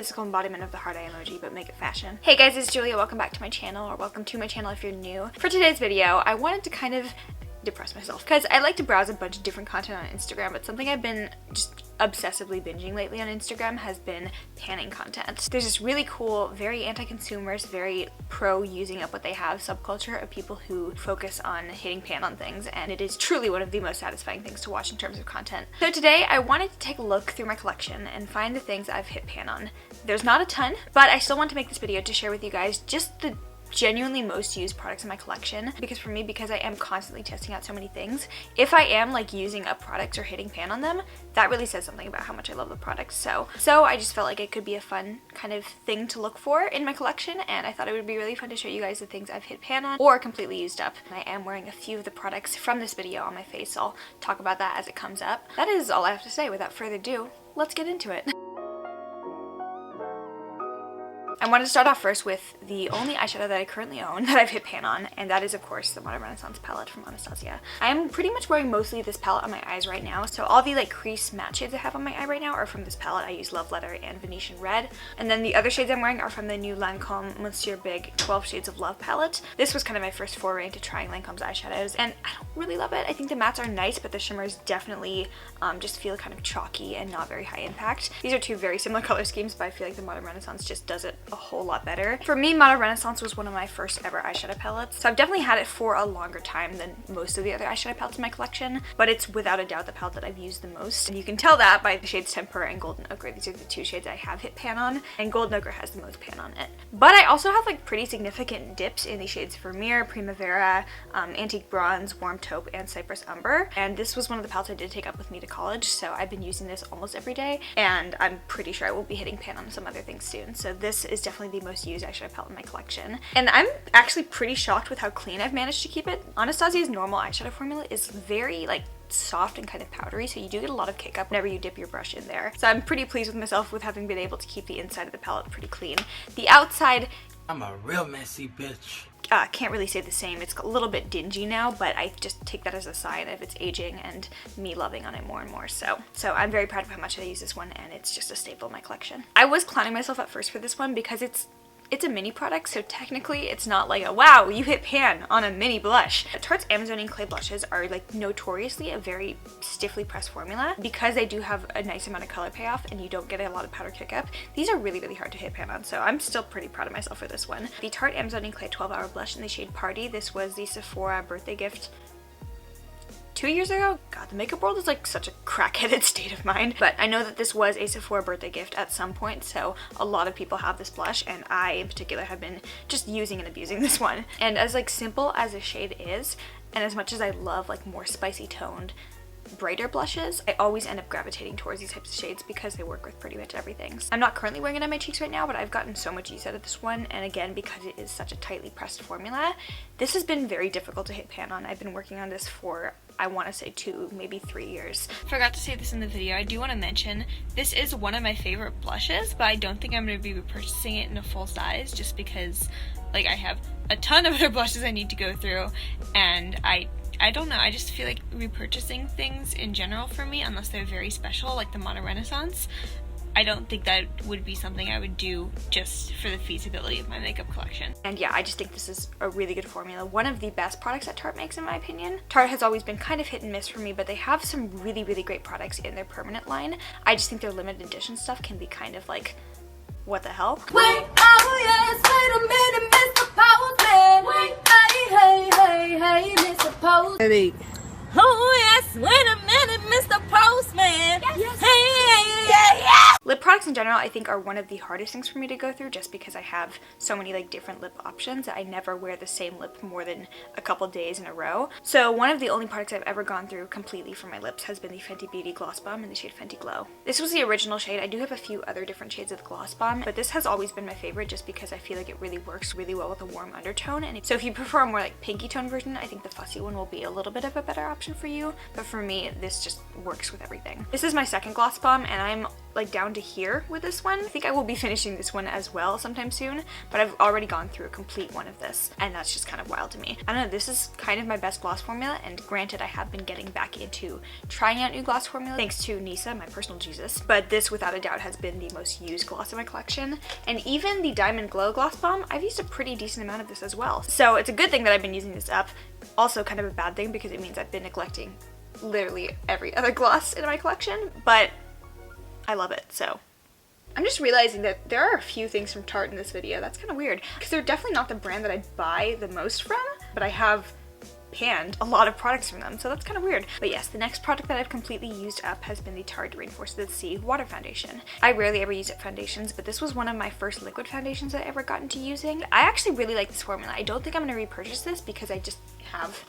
physical embodiment of the heart eye emoji, but make it fashion. Hey guys, it's Julia. Welcome back to my channel, or welcome to my channel if you're new. For today's video, I wanted to kind of depress myself because I like to browse a bunch of different content on Instagram, but something I've been just obsessively binging lately on Instagram has been panning content. There's this really cool, very anti-consumerist, very pro using up what they have subculture of people who focus on hitting pan on things, and it is truly one of the most satisfying things to watch in terms of content. So today I wanted to take a look through my collection and find the things I've hit pan on. There's not a ton, but I still want to make this video to share with you guys just the genuinely most used products in my collection, because for me, because I am constantly testing out so many things, if I am like using up products or hitting pan on them, that really says something about how much I love the products. So I just felt like it could be a fun kind of thing to look for in my collection, and I thought it would be really fun to show you guys the things I've hit pan on or completely used up. And I am wearing a few of the products from this video on my face, so I'll talk about that as it comes up. That is all I have to say. Without further ado, let's get into it. I wanted to start off first with the only eyeshadow that I currently own that I've hit pan on, and that is of course the Modern Renaissance palette from Anastasia. I am pretty much wearing mostly this palette on my eyes right now, so all the like crease matte shades I have on my eye right now are from this palette. I use Love Letter and Venetian Red, and then the other shades I'm wearing are from the new Lancome Monsieur Big 12 Shades of Love palette. This was kind of my first foray into trying Lancome's eyeshadows, and I don't really love it. I think the mattes are nice, but the shimmers definitely just feel kind of chalky and not very high impact. These are two very similar color schemes, but I feel like the Modern Renaissance just does it a whole lot better. For me, Modern Renaissance was one of my first ever eyeshadow palettes, so I've definitely had it for a longer time than most of the other eyeshadow palettes in my collection, but it's without a doubt the palette that I've used the most, and you can tell that by the shades Temper and Golden Ochre. These are the two shades I have hit pan on, and Golden Ochre has the most pan on it. But I also have like pretty significant dips in the shades Vermeer, Primavera, Antique Bronze, Warm Taupe, and Cypress Umber, and this was one of the palettes I did take up with me to college, so I've been using this almost every day, and I'm pretty sure I will be hitting pan on some other things soon. So this is definitely the most used eyeshadow palette in my collection, and I'm actually pretty shocked with how clean I've managed to keep it. Anastasia's normal eyeshadow formula is very like soft and kind of powdery, so you do get a lot of kick up whenever you dip your brush in there. So I'm pretty pleased with myself with having been able to keep the inside of the palette pretty clean. The outside, I'm a real messy bitch. Can't really say the same. It's a little bit dingy now, but I just take that as a sign of its aging and me loving on it more and more. So I'm very proud of how much I use this one, and it's just a staple in my collection. I was clowning myself at first for this one because it's a mini product, so technically it's not like a wow, you hit pan on a mini blush. Tarte's Amazonian clay blushes are like notoriously a very stiffly pressed formula. Because they do have a nice amount of color payoff and you don't get a lot of powder kick up, these are really hard to hit pan on, so I'm still pretty proud of myself for this one. The Tarte Amazonian clay 12-hour blush in the shade Party. This was the Sephora birthday gift 2 years ago. God, the makeup world is like such a crackheaded state of mind, but I know that this was a Sephora birthday gift at some point, so a lot of people have this blush, and I in particular have been just using and abusing this one. And as like simple as the shade is, and as much as I love like more spicy toned brighter blushes, I always end up gravitating towards these types of shades because they work with pretty much everything. I'm not currently wearing it on my cheeks right now, but I've gotten so much use out of this one, and again, because it is such a tightly pressed formula, this has been very difficult to hit pan on. I've been working on this for, I want to say 2, maybe 3 years. Forgot to say this in the video. I do want to mention this is one of my favorite blushes, but I don't think I'm going to be repurchasing it in a full size just because like I have a ton of other blushes I need to go through, and I don't know, I just feel like repurchasing things in general for me, unless they're very special like the Modern Renaissance, I don't think that would be something I would do just for the feasibility of my makeup collection. And yeah, I just think this is a really good formula. One of the best products that Tarte makes in my opinion. Tarte has always been kind of hit and miss for me, but they have some really great products in their permanent line. I just think their limited edition stuff can be kind of like, what the hell? Wait, oh yes, wait a minute, Mr. Postman. Wait, hey, Mr. Postman. Oh yes, wait a minute, Mr. Postman. Yes. Hey, yeah. Lip products in general I think are one of the hardest things for me to go through, just because I have so many like different lip options. I never wear the same lip more than a couple days in a row. So one of the only products I've ever gone through completely for my lips has been the Fenty Beauty Gloss Bomb in the shade Fenty Glow. This was the original shade. I do have a few other different shades of the Gloss Bomb, but this has always been my favorite just because I feel like it really works really well with a warm undertone. And so if you prefer a more like pinky tone version, I think the fussy one will be a little bit of a better option for you, but for me this just works with everything. This is my second Gloss Bomb, and I'm like down to here with this one. I think I will be finishing this one as well sometime soon, but I've already gone through a complete one of this, and that's just kind of wild to me. I don't know, this is kind of my best gloss formula, and granted I have been getting back into trying out new gloss formula thanks to Nisa, my personal Jesus, but this without a doubt has been the most used gloss in my collection. And even the Diamond Glow Gloss Bomb, I've used a pretty decent amount of this as well. So it's a good thing that I've been using this up. Also kind of a bad thing because it means I've been neglecting literally every other gloss in my collection, but I love it. So I'm just realizing that there are a few things from Tarte in this video. That's kind of weird because they're definitely not the brand that I buy the most from, but I have panned a lot of products from them, so that's kind of weird. But yes, the next product that I've completely used up has been the Tarte Rainforest of the Sea Water Foundation. I rarely ever use up foundations, but this was one of my first liquid foundations that I ever got into using. I actually really like this formula. I don't think I'm going to repurchase this because I just have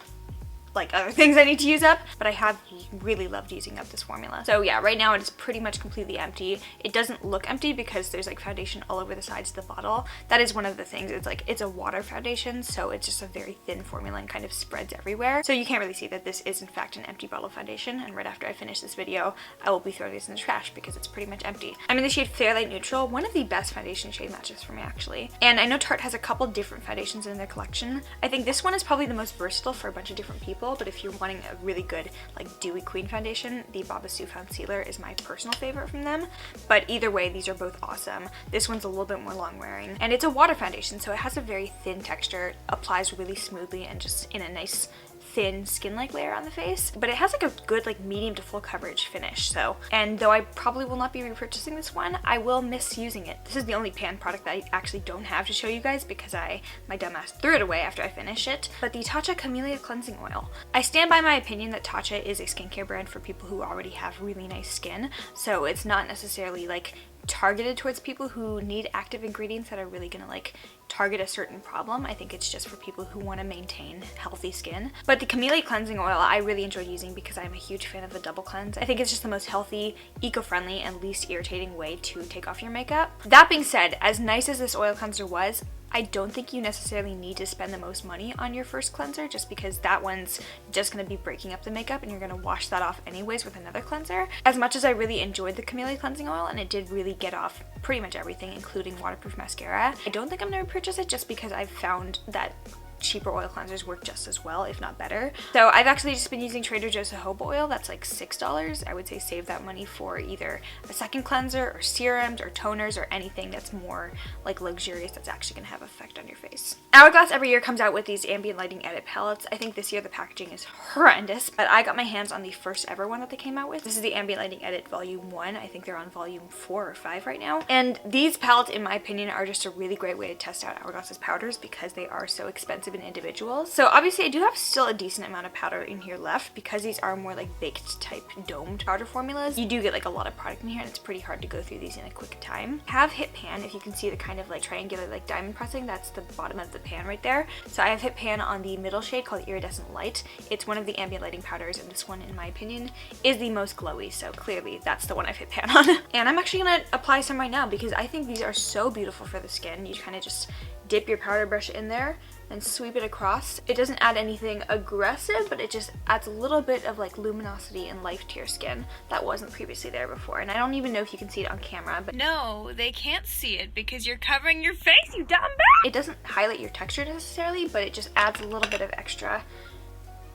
like other things I need to use up, but I have really loved using up this formula. So yeah, right now it is pretty much completely empty. It doesn't look empty because there's like foundation all over the sides of the bottle. That is one of the things. It's like, it's a water foundation, so it's just a very thin formula and kind of spreads everywhere. So you can't really see that this is in fact an empty bottle of foundation, and right after I finish this video, I will be throwing this in the trash because it's pretty much empty. I'm in the shade Fair-Light Neutral, one of the best foundation shade matches for me actually. And I know Tarte has a couple different foundations in their collection. I think this one is probably the most versatile for a bunch of different people, but if you're wanting a really good like dewy queen foundation, the Babassu Concealer is my personal favorite from them. But either way, these are both awesome. This one's a little bit more long wearing, and it's a water foundation, so it has a very thin texture, applies really smoothly and just in a nice thin skin-like layer on the face, but it has like a good like medium to full coverage finish. So, and though I probably will not be repurchasing this one, I will miss using it. This is the only pan product that I actually don't have to show you guys because my dumbass threw it away after I finished it. But the Tatcha Camellia Cleansing Oil. I stand by my opinion that Tatcha is a skincare brand for people who already have really nice skin, so it's not necessarily like targeted towards people who need active ingredients that are really gonna like target a certain problem. I think it's just for people who want to maintain healthy skin. But the Camellia Cleansing Oil I really enjoy using because I'm a huge fan of the double cleanse. I think it's just the most healthy, eco-friendly, and least irritating way to take off your makeup. That being said, as nice as this oil cleanser was, I don't think you necessarily need to spend the most money on your first cleanser just because that one's just going to be breaking up the makeup and you're going to wash that off anyways with another cleanser. As much as I really enjoyed the Camellia Cleansing Oil and it did really get off pretty much everything including waterproof mascara, I don't think I'm going to repurchase it just because I've found that cheaper oil cleansers work just as well, if not better. So I've actually just been using Trader Joe's jojoba oil. That's like $6. I would say save that money for either a second cleanser or serums or toners or anything that's more like luxurious that's actually gonna have effect on your face. Hourglass every year comes out with these ambient lighting edit palettes. I think this year the packaging is horrendous, but I got my hands on the first ever one that they came out with. This is the ambient lighting edit volume 1. I think they're on volume 4 or 5 right now. And these palettes, in my opinion, are just a really great way to test out Hourglass's powders because they are so expensive in individuals. So obviously I do have still a decent amount of powder in here left because these are more like baked type domed powder formulas. You do get like a lot of product in here and it's pretty hard to go through these in a quick time. I have hit pan. If you can see the kind of like triangular like diamond pressing, that's the bottom of the pan right there. So I have hit pan on the middle shade called Iridescent Light. It's one of the ambient lighting powders and this one in my opinion is the most glowy, so clearly that's the one I've hit pan on. And I'm actually gonna apply some right now because I think these are so beautiful for the skin. You kind of just dip your powder brush in there and sweep it across. It doesn't add anything aggressive, but it just adds a little bit of like luminosity and life to your skin that wasn't previously there before. And I don't even know if you can see it on camera, but no, they can't see it because you're covering your face, you dumb bitch! It doesn't highlight your texture necessarily, but it just adds a little bit of extra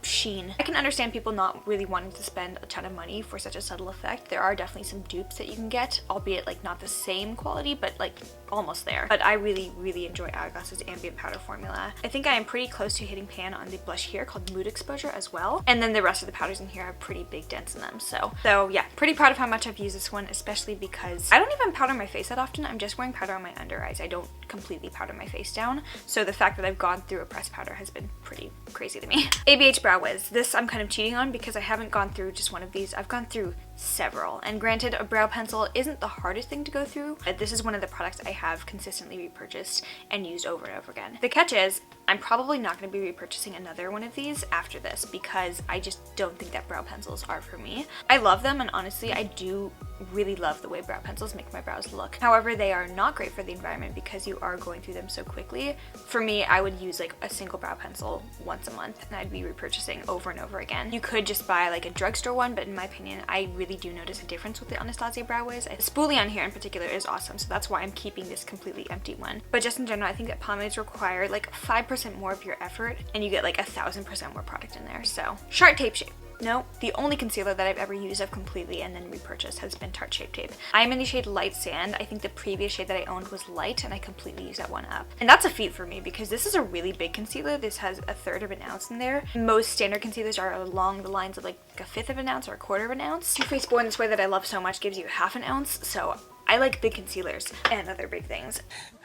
sheen. I can understand people not really wanting to spend a ton of money for such a subtle effect. There are definitely some dupes that you can get, albeit like not the same quality, but like almost there. But I really enjoy Hourglass's ambient powder formula. I think I am pretty close to hitting pan on the blush here called Mood Exposure as well. And then the rest of the powders in here have pretty big dents in them. So yeah, pretty proud of how much I've used this one, especially because I don't even powder my face that often. I'm just wearing powder on my under eyes. I don't completely powder my face down. So the fact that I've gone through a pressed powder has been pretty crazy to me. ABH Brow Wiz. This I'm kind of cheating on because I haven't gone through just one of these. I've gone through several, and granted a brow pencil isn't the hardest thing to go through, but this is one of the products I have consistently repurchased and used over and over again. The catch is I'm probably not going to be repurchasing another one of these after this because I just don't think that brow pencils are for me. I love them, and honestly I do really love the way brow pencils make my brows look. However, they are not great for the environment because you are going through them so quickly. For me, I would use like a single brow pencil once a month and I'd be repurchasing over and over again. You could just buy like a drugstore one, but in my opinion I really really do notice a difference with the Anastasia Brow Wiz. The spoolie on here in particular is awesome, so that's why I'm keeping this completely empty one. But just in general, I think that pomades require like 5% more of your effort, and you get like 1,000% more product in there. So Shark Tape Shape. No, the only concealer that I've ever used up completely and then repurchased has been Tarte Shape Tape. I'm in the shade Light Sand. I think the previous shade that I owned was Light, and I completely used that one up. And that's a feat for me because this is a really big concealer. This has 1/3 of an ounce in there. Most standard concealers are along the lines of like 1/5 of an ounce or 1/4 of an ounce. Too Faced Born This Way that I love so much gives you 1/2 an ounce, so I like big concealers and other big things.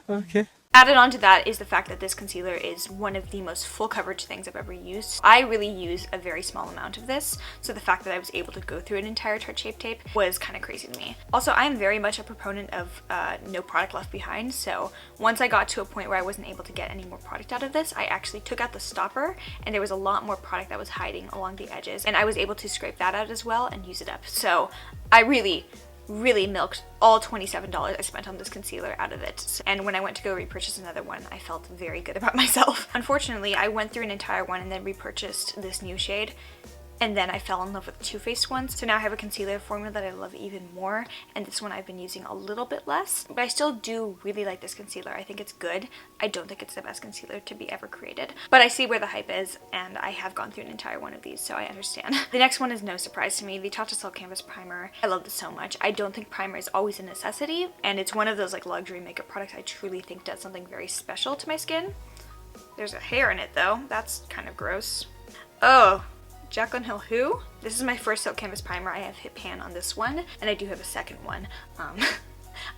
Okay. Added on to that is the fact that this concealer is one of the most full coverage things I've ever used. I really use a very small amount of this, so the fact that I was able to go through an entire Tarte Shape Tape was kind of crazy to me. Also, I am very much a proponent of no product left behind, so once I got to a point where I wasn't able to get any more product out of this, I actually took out the stopper, and there was a lot more product that was hiding along the edges, and I was able to scrape that out as well and use it up. So I really milked all $27 I spent on this concealer out of it. And when I went to go repurchase another one, I felt very good about myself. Unfortunately, I went through an entire one and then repurchased this new shade, and then I fell in love with the Too Faced one. So now I have a concealer formula that I love even more, and this one I've been using a little bit less, but I still do really like this concealer. I think it's good. I don't think it's the best concealer to be ever created, but I see where the hype is, and I have gone through an entire one of these, so I understand. The next one is no surprise to me, the Tarte Silk Canvas Primer. I love this so much. I don't think primer is always a necessity, and it's one of those like luxury makeup products I truly think does something very special to my skin. There's a hair in it though. That's kind of gross. Oh. Jaclyn Hill Who? This is my first Silk Canvas Primer. I have hit pan on this one, and I do have a second one.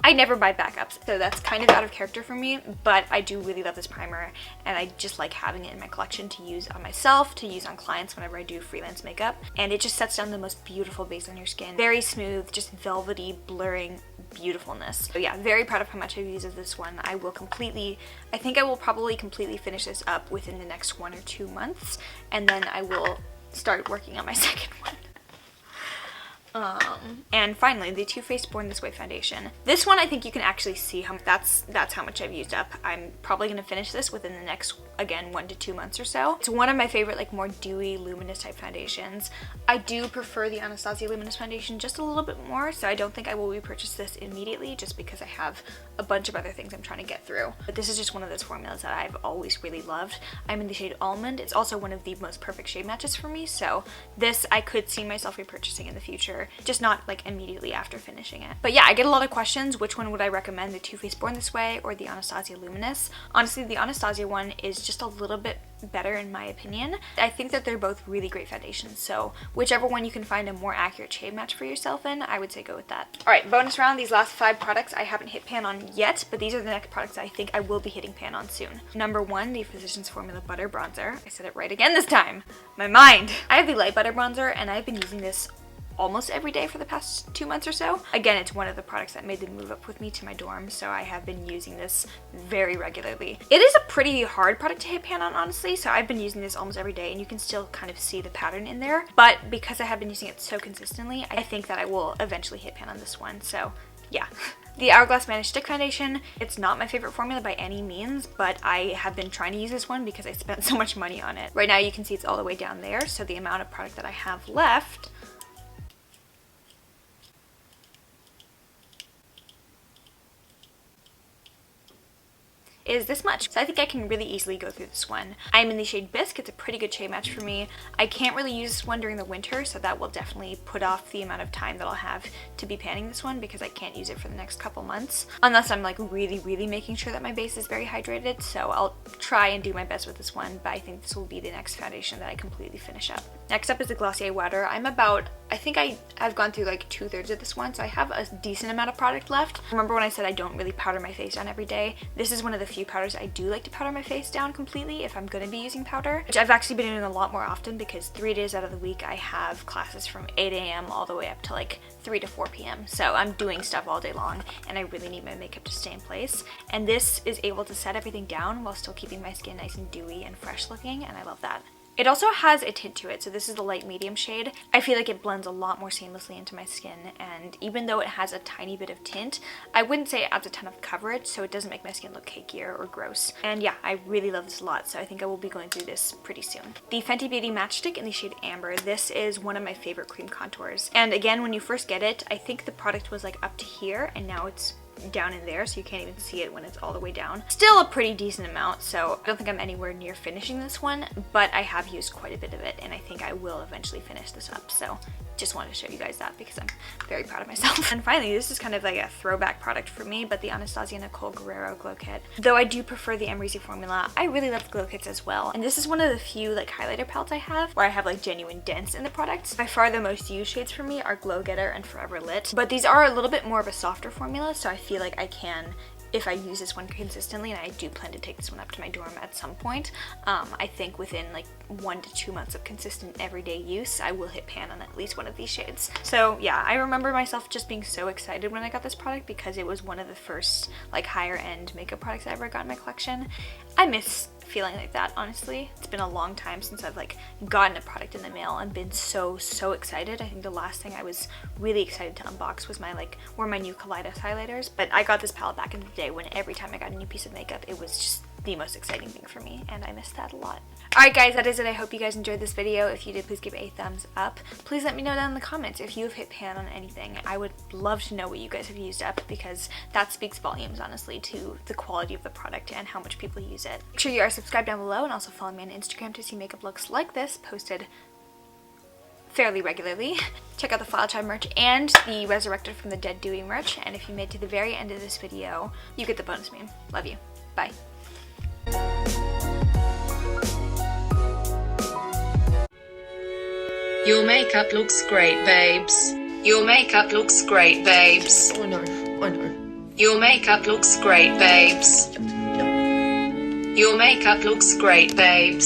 I never buy backups, so that's kind of out of character for me, but I do really love this primer, and I just like having it in my collection to use on myself, to use on clients whenever I do freelance makeup, and it just sets down the most beautiful base on your skin. Very smooth, just velvety, blurring beautifulness. So yeah, very proud of how much I've used of this one. I think I will probably completely finish this up within the next 1 or 2 months, and then I will start working on my second one. And finally, the Too Faced Born This Way foundation. This one, I think you can actually see how that's how much I've used up. I'm probably going to finish this within the next, again, 1 to 2 months or so. It's one of my favorite, like, more dewy, luminous type foundations. I do prefer the Anastasia Luminous Foundation just a little bit more, so I don't think I will repurchase this immediately just because I have a bunch of other things I'm trying to get through. But this is just one of those formulas that I've always really loved. I'm in the shade Almond. It's also one of the most perfect shade matches for me, so this I could see myself repurchasing in the future. Just not like immediately after finishing it. But yeah, I get a lot of questions. Which one would I recommend, the Too Faced Born This Way or the Anastasia Luminous? Honestly, the Anastasia one is just a little bit better in my opinion. I think that they're both really great foundations, so whichever one you can find a more accurate shade match for yourself in, I would say go with that. Alright, bonus round. These last 5 products I haven't hit pan on yet, but these are the next products I think I will be hitting pan on soon. Number 1, the Physicians Formula Butter Bronzer. I said it right again this time. My mind! I have the Light Butter Bronzer, and I've been using this almost every day for the past 2 months or so. Again, it's one of the products that made the move up with me to my dorm, so I have been using this very regularly. It is a pretty hard product to hit pan on, honestly, so I've been using this almost every day, and you can still kind of see the pattern in there, but because I have been using it so consistently, I think that I will eventually hit pan on this one, so yeah. The Hourglass Managed Stick Foundation, it's not my favorite formula by any means, but I have been trying to use this one because I spent so much money on it. Right now you can see it's all the way down there, so the amount of product that I have left is this much. So I think I can really easily go through this one. I'm in the shade Bisque. It's a pretty good shade match for me. I can't really use this one during the winter, so that will definitely put off the amount of time that I'll have to be panning this one because I can't use it for the next couple months. Unless I'm like really making sure that my base is very hydrated, so I'll try and do my best with this one, but I think this will be the next foundation that I completely finish up. Next up is the Glossier Water. I think I've gone through like 2/3 of this one, so I have a decent amount of product left. Remember when I said I don't really powder my face down every day? This is one of the few powders I do like to powder my face down completely if I'm going to be using powder, which I've actually been doing a lot more often because 3 days out of the week I have classes from 8 a.m. all the way up to like 3 to 4 p.m. So I'm doing stuff all day long and I really need my makeup to stay in place. And this is able to set everything down while still keeping my skin nice and dewy and fresh looking, and I love that. It also has a tint to it, so this is the light medium shade. I feel like it blends a lot more seamlessly into my skin, and even though it has a tiny bit of tint, I wouldn't say it adds a ton of coverage, so it doesn't make my skin look cakier or gross. And yeah, I really love this a lot, so I think I will be going through this pretty soon. The Fenty Beauty Matchstick in the shade Amber. This is one of my favorite cream contours. And again, when you first get it, I think the product was like up to here, and now it's down in there, so you can't even see it when it's all the way down. Still a pretty decent amount, so I don't think I'm anywhere near finishing this one, but I have used quite a bit of it, and I think I will eventually finish this up, so just wanted to show you guys that because I'm very proud of myself. And finally, this is kind of like a throwback product for me, but the Anastasia Nicole Guerriero Glow Kit. Though I do prefer the Emery's formula, I really love the glow kits as well. And this is one of the few like highlighter palettes I have where I have like genuine dents in the products. By far the most used shades for me are Glow Getter and Forever Lit, but these are a little bit more of a softer formula, so I feel like I can, if I use this one consistently, and I do plan to take this one up to my dorm at some point, I think within like 1 to 2 months of consistent everyday use, I will hit pan on at least one of these shades. So yeah, I remember myself just being so excited when I got this product because it was one of the first like higher end makeup products I ever got in my collection. I miss feeling like that, honestly. It's been a long time since I've like gotten a product in the mail and been so excited. I think the last thing I was really excited to unbox was my my new Kaleidos highlighters, but I got this palette back in the day when every time I got a new piece of makeup, it was just the most exciting thing for me, and I miss that a lot. Alright guys, that is it. I hope you guys enjoyed this video. If you did, please give it a thumbs up. Please let me know down in the comments if you have hit pan on anything. I would love to know what you guys have used up because that speaks volumes, honestly, to the quality of the product and how much people use it. Make sure you are subscribed down below and also follow me on Instagram to see makeup looks like this posted fairly regularly. Check out the File Tribe merch and the Resurrected from the Dead Dewey merch, and if you made it to the very end of this video, you get the bonus meme. Love you. Bye. Your makeup looks great, babes. Your makeup looks great, babes. I know. Your makeup looks great, babes. Your makeup looks great, babes.